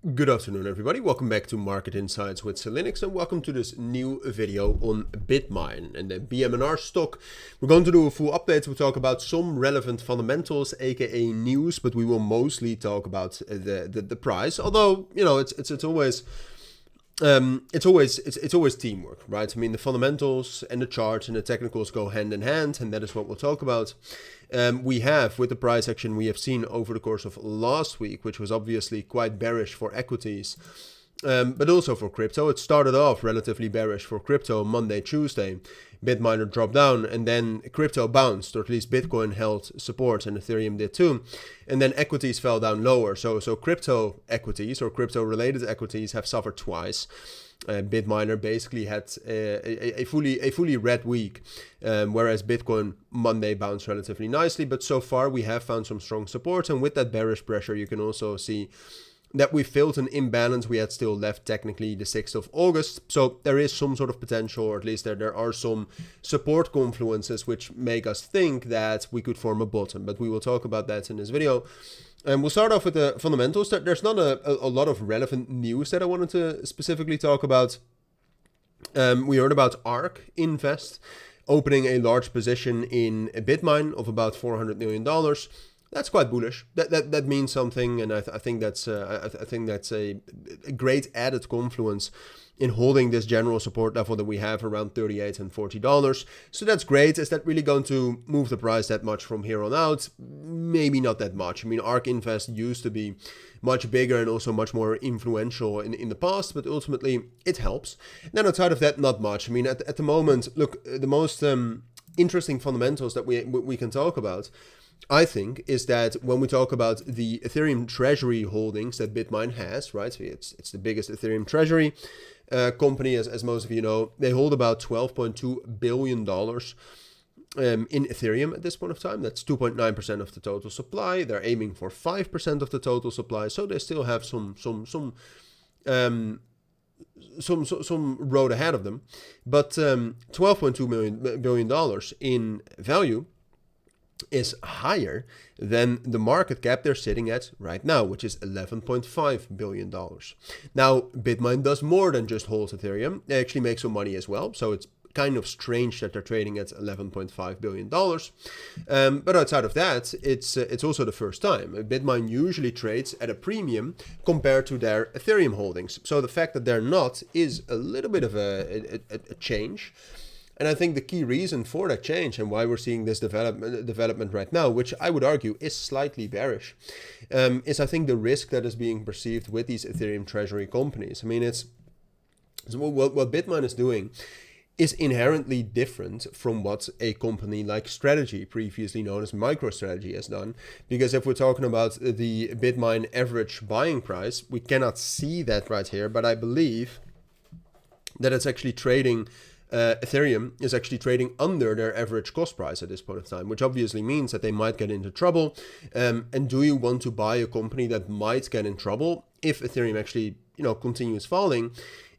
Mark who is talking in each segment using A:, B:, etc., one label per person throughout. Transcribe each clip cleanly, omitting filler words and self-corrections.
A: Good afternoon, everybody. Welcome back to Market Insights with Linux, and welcome to this new video on Bitmine and the BMNR stock. We're going to do a full update. We'll talk about some relevant fundamentals, aka news, but we will mostly talk about the price. Although it's always teamwork, right? I mean, the fundamentals and the charts and the technicals go hand in hand, and that is what we'll talk about. We have, with the price action we have seen over the course of last week, which was obviously quite bearish for equities, but also for crypto. It started off relatively bearish for crypto Monday, Tuesday. Bitmine dropped down, and then crypto bounced, or at least Bitcoin held support, and Ethereum did too. And then equities fell down lower. So crypto equities or crypto-related equities have suffered twice. Bitminer basically had a fully red week, whereas Bitcoin Monday bounced relatively nicely. But so far we have found some strong support, and with that bearish pressure, you can also see that we filled an imbalance we had still left technically the 6th of August. So there is some sort of potential, or at least there are some support confluences which make us think that we could form a bottom. But we will talk about that in this video. And we'll start off with the fundamentals. There's not a lot of relevant news that I wanted to specifically talk about. We heard about ARK Invest opening a large position in Bitmine of about $400 million. That's quite bullish. That means something, and I think that's a great added confluence in holding this general support level that we have around $38 and $40. So that's great. Is that really going to move the price that much from here on out? Maybe not that much. I mean, ARK Invest used to be much bigger and also much more influential in the past, but ultimately it helps. Then outside of that, not much. I mean, at the moment, look, the most interesting fundamentals that we can talk about, I think, is that when we talk about the Ethereum treasury holdings that Bitmine has, right? So it's the biggest Ethereum treasury company, as most of you know. They hold about $12.2 billion in Ethereum at this point of time. That's 2.9% of the total supply. They're aiming for 5% of the total supply, so they still have some road ahead of them. But $12.2 billion in value is higher than the market cap they're sitting at right now, which is $11.5 billion. Now, Bitmine does more than just hold Ethereum. They actually make some money as well, so it's kind of strange that they're trading at $11.5 billion. But outside of that, it's also the first time. Bitmine usually trades at a premium compared to their Ethereum holdings. So the fact that they're not is a little bit of a change. And I think the key reason for that change and why we're seeing this development right now, which I would argue is slightly bearish, is I think the risk that is being perceived with these Ethereum treasury companies. I mean, it's what Bitmine is doing is inherently different from what a company like Strategy, previously known as MicroStrategy, has done. Because if we're talking about the Bitmine average buying price, we cannot see that right here, but I believe that it's actually trading. Ethereum is actually trading under their average cost price at this point of time, which obviously means that they might get into trouble. And do you want to buy a company that might get in trouble if Ethereum actually, continues falling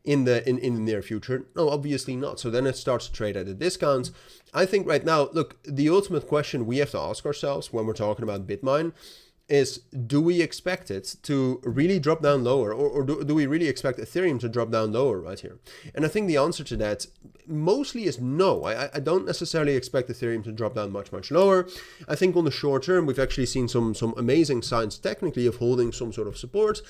A: in the near future? No, obviously not. So then it starts to trade at a discount. I think right now, look, the ultimate question we have to ask ourselves when we're talking about Bitmine is, do we expect it to really drop down lower, or do we really expect Ethereum to drop down lower right here? And I think the answer to that mostly is no. I don't necessarily expect Ethereum to drop down much lower. I think on the short term, we've actually seen some amazing signs technically of holding some sort of support.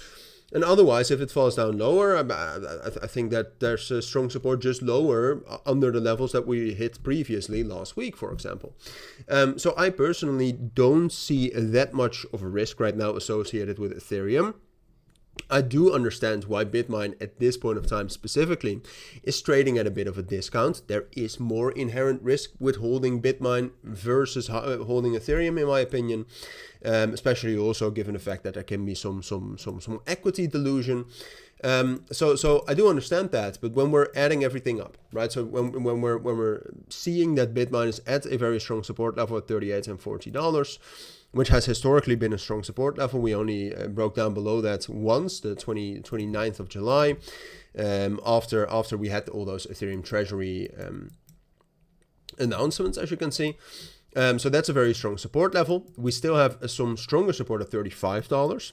A: And otherwise, if it falls down lower, I think that there's a strong support just lower under the levels that we hit previously last week, for example. So I personally don't see that much of a risk right now associated with Ethereum. I do understand why Bitmine at this point of time specifically is trading at a bit of a discount. There is more inherent risk with holding Bitmine versus holding Ethereum, in my opinion, especially also given the fact that there can be some equity delusion. So I do understand that, but when we're adding everything up, right? So when we're seeing that Bitmine is at a very strong support level at $38 and $40, which has historically been a strong support level. We only broke down below that once, the 29th of July, after we had all those Ethereum treasury announcements, as you can see. So that's a very strong support level. We still have some stronger support at $35.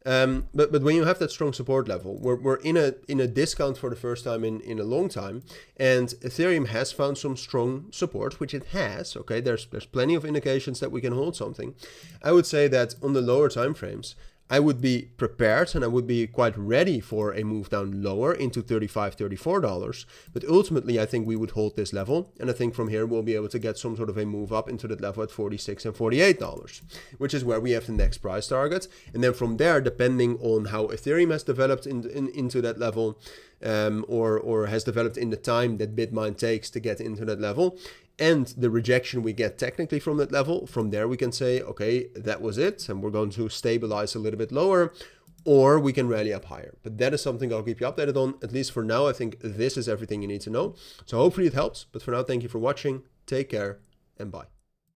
A: But when you have that strong support level, we're in a discount for the first time in a long time, and Ethereum has found some strong support, which it has. Okay, there's plenty of indications that we can hold something. I would say that on the lower time frames, I would be prepared and I would be quite ready for a move down lower into $35, $34. But ultimately, I think we would hold this level. And I think from here, we'll be able to get some sort of a move up into that level at $46 and $48, which is where we have the next price target. And then from there, depending on how Ethereum has developed into that level, or has developed in the time that Bitmine takes to get into that level, and the rejection we get technically from that level, from there we can say, okay, that was it, and we're going to stabilize a little bit lower, or we can rally up higher. But that is something I'll keep you updated on. At least for now, I think this is everything you need to know. So hopefully it helps. But for now, thank you for watching. Take care and bye.